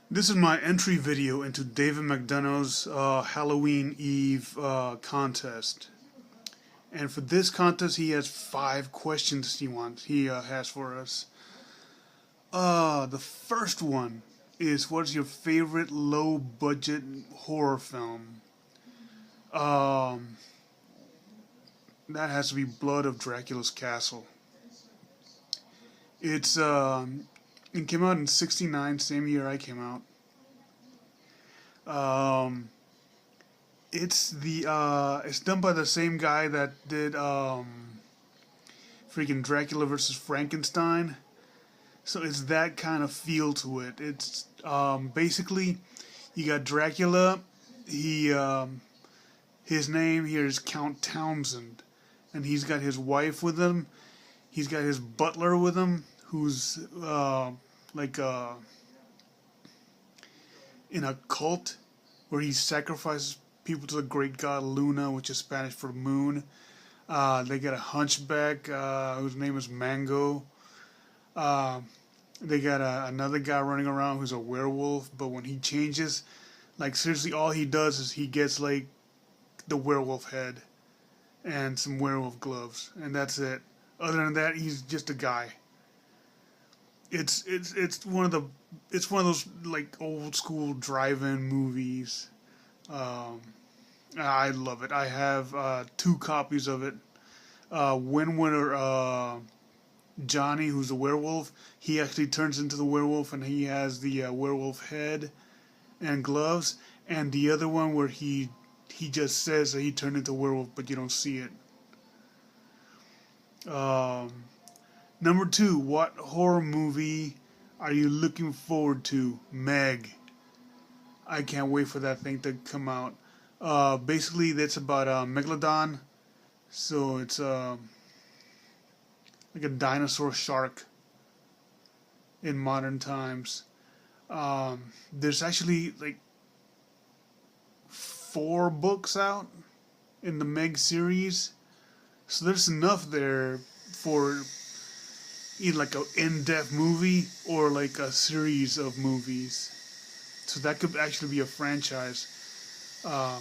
This is my entry video into David McDonough's Halloween Eve contest. And for this contest, he has 5 questions he has for us. The first one is, what's your favorite low-budget horror film? Um, that has to be Blood of Dracula's Castle. It came out in '69, same year I came out. Um, it's done by the same guy that did freaking Dracula versus Frankenstein. So it's that kind of feel to it. It's basically, you got Dracula. His name here is Count Townsend, and he's got his wife with him. He's got his butler with him, who's like in a cult where he sacrifices people to the great god Luna, which is Spanish for moon. They got a hunchback whose name is Mango. Uh, they got another guy running around who's a werewolf, but when he changes, like seriously, all he does is he gets like the werewolf head and some werewolf gloves, and that's it. Other than that, he's just a guy. It's one of those like old school drive-in movies. Um, I love it. I have 2 copies of it. Winter Johnny, who's a werewolf, he actually turns into the werewolf, and he has the werewolf head and gloves. And the other one where he just says that he turned into a werewolf, but you don't see it. Um, Number 2, what horror movie are you looking forward to? Meg. I can't wait for that thing to come out. Basically, that's about Megalodon. So it's like a dinosaur shark in modern times. There's actually like 4 books out in the Meg series. So there's enough there for either like an in-depth movie or like a series of movies. So that could actually be a franchise. Uh,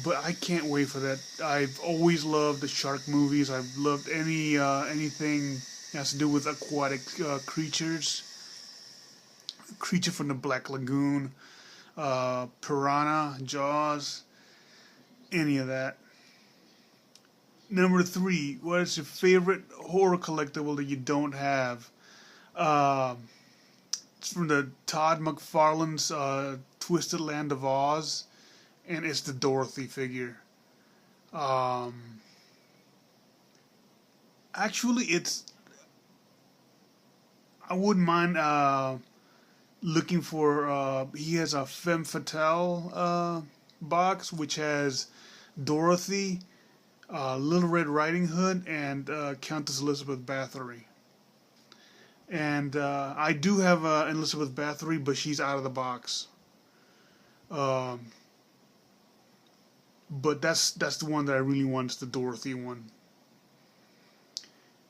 but I can't wait for that. I've always loved the shark movies. I've loved anything that has to do with aquatic creatures. Creature from the Black Lagoon, Piranha, Jaws, any of that. Number 3, what is your favorite horror collectible that you don't have? Uh, it's from the Todd McFarlane's Twisted Land of Oz, and it's the Dorothy figure. Um, Actually, I wouldn't mind looking for. He has a Femme Fatale box, which has Dorothy, Little Red Riding Hood, and Countess Elizabeth Bathory. And I do have Elizabeth Bathory, but she's out of the box. Um, but that's the one that I really want, is the Dorothy one.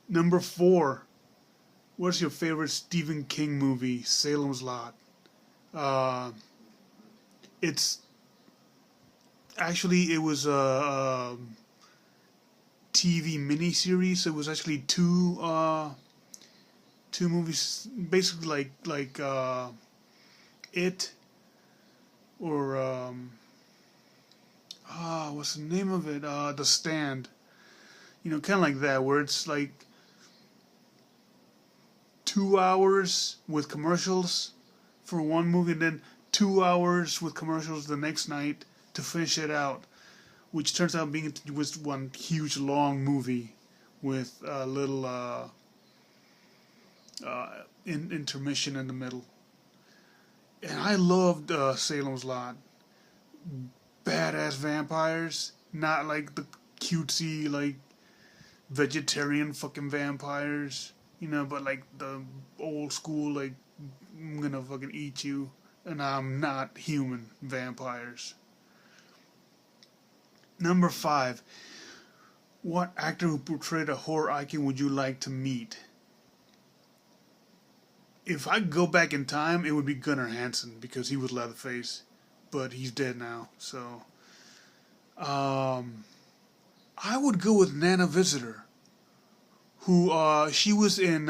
Number 4, what's your favorite Stephen King movie? Salem's Lot. Uh, it's Actually, it was a TV miniseries. It was actually two movies, basically like it or what's the name of it? The Stand. Kind of like that, where it's like 2 hours with commercials for one movie, and then 2 hours with commercials the next night to finish it out, which turns out being was one huge long movie with a little intermission in the middle. And I loved Salem's Lot. Badass vampires, not like the cutesy like vegetarian fucking vampires, but like the old school like I'm gonna fucking eat you and I'm not human vampires. Number 5, what actor who portrayed a horror icon would you like to meet? if I could go back in time, it would be Gunnar Hansen because he was Leatherface, but he's dead now. So, I would go with Nana Visitor, who she was in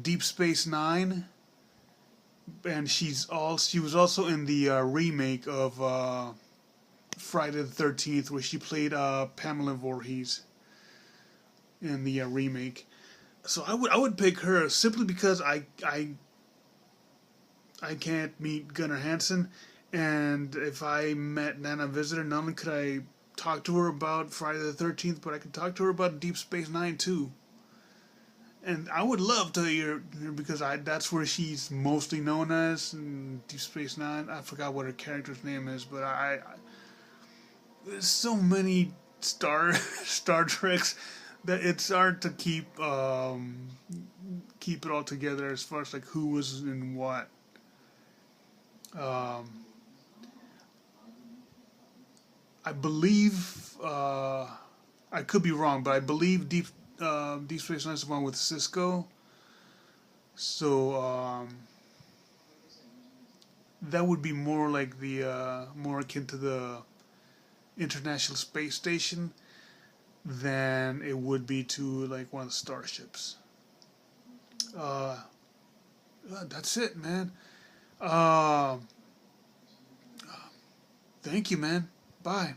Deep Space Nine, and she was also in the remake of Friday the 13th, where she played Pamela Voorhees in the remake. So I would pick her simply because I can't meet Gunnar Hansen, and if I met Nana Visitor, not only could I talk to her about Friday the 13th, but I could talk to her about Deep Space Nine too. And I would love to hear because that's where she's mostly known as in Deep Space Nine. I forgot what her character's name is, but there's so many Star Treks that it's hard to keep it all together as far as like who was in what. I believe I could be wrong, but I believe Deep Space Nine is the one with Cisco. So that would be more like the more akin to the International Space Station than it would be to like one of the starships. That's it, man. Thank you, man. Bye.